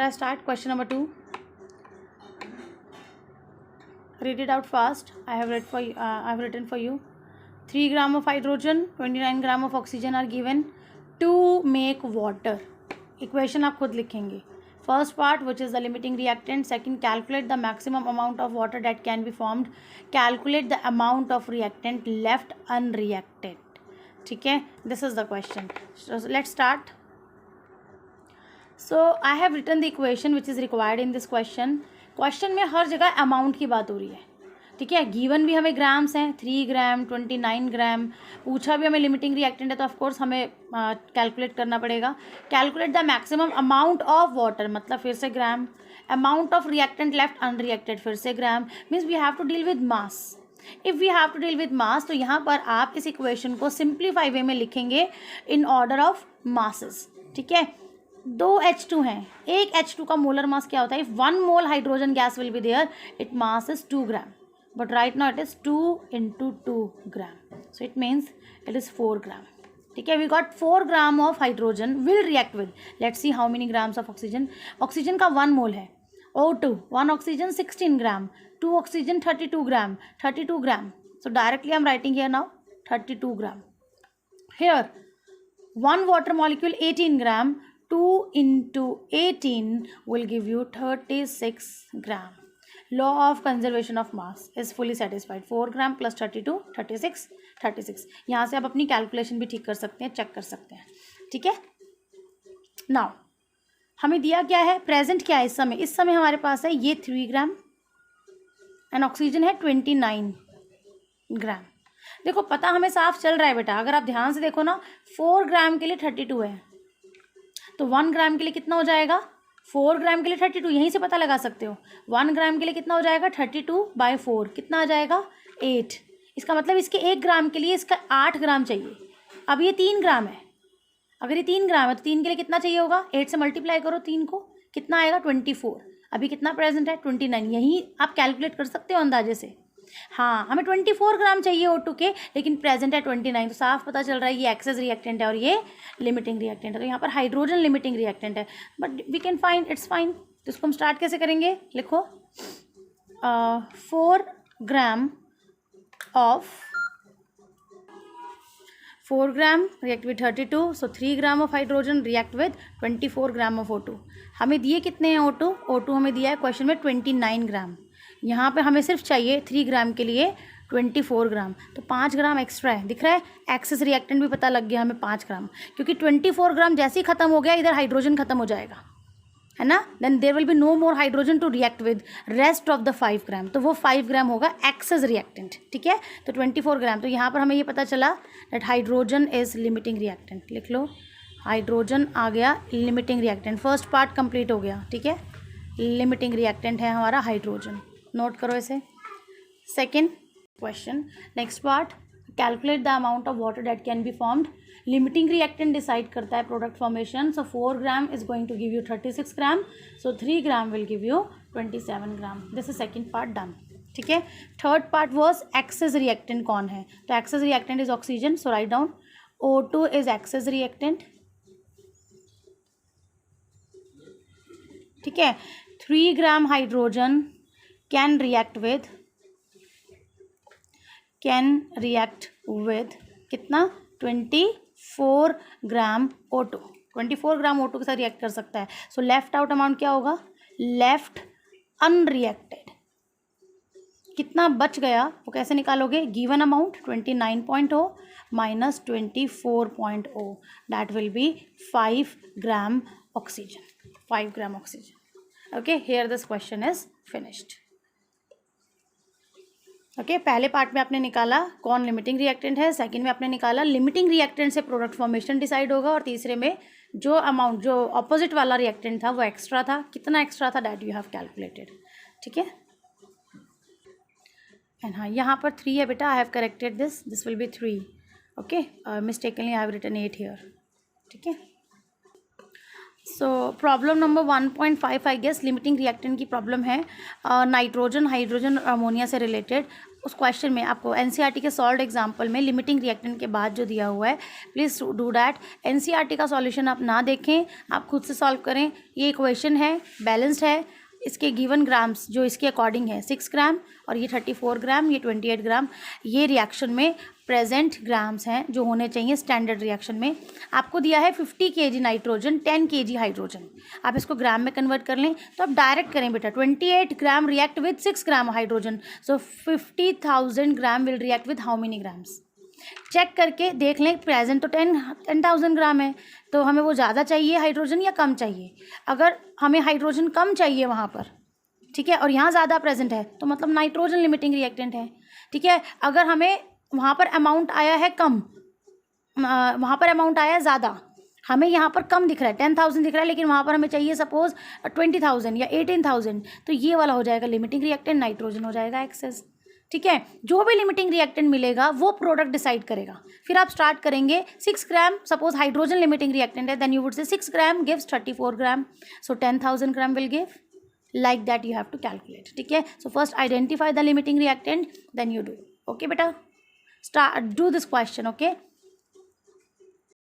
Here I start question number 2. Read it out fast. I have written for you. 3 gram of hydrogen, 29 gram of oxygen are given to make water. Equation आप खुद लिखेंगे. First part, which is the limiting reactant. Second, calculate the maximum amount of water that can be formed. Calculate the amount of reactant left unreacted. ठीक है, this is the question. So let's start. So I have written the equation which is required in this question. Question में हर जगह amount की बात हो रही है. ठीक है, गिवन भी हमें ग्राम्स हैं, 3 ग्राम 29 ग्राम. पूछा भी हमें लिमिटिंग रिएक्टेंट है, तो ऑफकोर्स हमें कैलकुलेट करना पड़ेगा. Calculate the maximum amount of water, मतलब फिर से gram. Amount of reactant left unreacted, फिर से gram. Means we have to deal with mass. If we have to deal with mass, तो यहाँ पर आप इस इक्वेशन को सिंप्लीफाई वे में लिखेंगे इन ऑर्डर ऑफ मासेस. ठीक है, 2 H2 हैं. एक H2 का मोलर मास क्या होता है? If 1 mole hydrogen gas will be there, it mass is 2 gram. But right now it is 2 into 2 gram. So it means it is 4 gram. ठीक है, we got 4 gram of hydrogen will react with. Let's see how many grams of oxygen. Oxygen का 1 mole है. O2, 1 oxygen 16 gram. 2 oxygen 32 gram. 32 gram. So directly I'm writing here now 32 gram. Here 1 water molecule 18 gram. 2 into 18 will give you 36 gram. Law of conservation of mass is fully satisfied. 4 gram plus 32 36. यहाँ से आप अपनी calculation भी ठीक कर सकते हैं, check कर सकते हैं. ठीक है, नाउ हमें दिया क्या है, प्रेजेंट क्या है इस समय. इस समय हमारे पास है ये 3 ग्राम एंड ऑक्सीजन है 29 ग्राम. देखो पता हमें साफ चल रहा है बेटा, अगर आप ध्यान से देखो ना, 4 ग्राम के लिए 32 है, तो 1 ग्राम के लिए कितना हो जाएगा, 4 ग्राम के लिए 32. यहीं से पता लगा सकते हो. 1 ग्राम के लिए कितना हो जाएगा, 32/4 कितना आ जाएगा, 8. इसका मतलब इसके 1 ग्राम के लिए इसका 8 ग्राम चाहिए. अब ये 3 ग्राम है, अगर ये 3 ग्राम है तो 3 के लिए कितना चाहिए होगा, 8 से मल्टीप्लाई करो 3 को, कितना आएगा 24. अभी कितना प्रेजेंट है 29. यहीं आप कैलकुलेट कर सकते हो अंदाजे से. हाँ, हमें 24 ग्राम चाहिए O2 के, लेकिन प्रेजेंट है 29. तो साफ पता चल रहा है ये एक्सेस रिएक्टेंट है और ये लिमिटिंग रिएक्टेंट है. तो यहाँ पर हाइड्रोजन लिमिटिंग रिएक्टेंट है, but we can find its fine. तो इसको हम स्टार्ट कैसे करेंगे, लिखो 4 gram react with 32. So 3 gram of hydrogen react with 24 gram of O2. हमें दिए कितने हैं O2 हमें दिया है क्वेश्चन में 29 ग्राम. यहाँ पे हमें सिर्फ चाहिए 3 ग्राम के लिए 24 ग्राम, तो 5 ग्राम एक्स्ट्रा है. दिख रहा है, एक्सेस रिएक्टेंट भी पता लग गया हमें 5 ग्राम, क्योंकि 24 ग्राम जैसे ही खत्म हो गया इधर हाइड्रोजन खत्म हो जाएगा, है ना. Then there will be no more hydrogen to react with rest of the 5 gram. तो वो 5 ग्राम होगा एक्सेस रिएक्टेंट. ठीक है, तो 24 ग्राम. तो यहाँ पर हमें ये पता चला that hydrogen is limiting reactant. लिख लो, हाइड्रोजन आ गया limiting reactant. First part complete हो गया. ठीक है, लिमिटिंग रिएक्टेंट है हमारा हाइड्रोजन. नोट करो इसे. Second question, next part, calculate the amount of water that can be formed. Limiting reactant decide करता है product formation. So 4 gram is going to give you 36 gram. So 3 gram will give you 27 gram. This is second part done. ठीक है, third part was excess reactant कौन है. तो excess reactant is oxygen. So write down O2 is excess reactant. ठीक है, 3 gram hydrogen can react with कितना, 24 ग्राम O2. 24 ग्राम O2 के साथ रिएक्ट कर सकता है. सो लेफ्ट आउट अमाउंट क्या होगा, लेफ्ट अनरिएक्टेड. कितना बच गया वो कैसे निकालोगे, given amount 29.0 minus 24.0, that will be 5 gram oxygen. 5 gram oxygen. Okay, here this question is finished. Okay, पहले पार्ट में आपने निकाला कौन लिमिटिंग रिएक्टेंट है, सेकंड में आपने निकाला लिमिटिंग रिएक्टेंट से प्रोडक्ट फॉर्मेशन डिसाइड होगा, और तीसरे में जो अमाउंट जो ऑपोजिट वाला रिएक्टेंट था वो एक्स्ट्रा था. कितना एक्स्ट्रा था दैट यू हैव कैलकुलेटेड. ठीक है, एंड हाँ यहाँ पर 3 है बेटा. I have corrected this will be 3. Okay, mistakenly I have written 8 here. ठीक है, so problem number 1.5 I guess limiting reactant की प्रॉब्लम है. नाइट्रोजन, हाइड्रोजन और अमोनिया से रिलेटेड. उस क्वेश्चन में आपको एनसीईआरटी के सॉल्व्ड एग्जांपल में लिमिटिंग रिएक्टेंट के बाद जो दिया हुआ है, प्लीज़ डू डैट। एनसीईआरटी का सॉल्यूशन आप ना देखें, आप खुद से सॉल्व करें। ये इक्वेशन है, बैलेंस्ड है, इसके गिवन ग्राम्स जो इसके अकॉर्डिंग है 6 ग्राम और ये 34 ग्राम, ये 28 ग्राम, ये रिएक्शन में प्रेजेंट ग्राम्स हैं जो होने चाहिए स्टैंडर्ड रिएक्शन में। आपको दिया है 50 kg नाइट्रोजन, 10 kg हाइड्रोजन, आप इसको ग्राम में कन्वर्ट कर लें तो आप डायरेक्ट करें बेटा। 28 gram react with 6 gram hydrogen, so 50,000 gram will react with how many grams. Check करके देख लें, प्रेजेंट तो 10,000 ग्राम है, तो हमें वो ज़्यादा चाहिए हाइड्रोजन या कम चाहिए। अगर हमें हाइड्रोजन कम चाहिए वहाँ पर, ठीक है, और यहाँ ज़्यादा प्रेजेंट है तो मतलब नाइट्रोजन लिमिटिंग रिएक्टेंट है, ठीक है। अगर हमें वहाँ पर अमाउंट आया है कम, वहाँ पर अमाउंट आया है ज़्यादा, हमें यहाँ पर कम दिख रहा है 10,000 दिख रहा है, लेकिन वहाँ पर हमें चाहिए सपोज 20,000 या 18,000, तो ये वाला हो जाएगा लिमिटिंग रिएक्टेंट, नाइट्रोजन हो जाएगा एक्सेस, ठीक है। जो भी लिमिटिंग रिएक्टेंट मिलेगा वो प्रोडक्ट डिसाइड करेगा। फिर आप स्टार्ट करेंगे 6 ग्राम, सपोज हाइड्रोजन लिमिटिंग रिएक्टेंट है, then you would say 6 gram gives 34 gram, so 10,000 gram will give, like that you have to calculate, ठीक है। so first identify the limiting reactant, then you do, okay beta, start do this question, okay।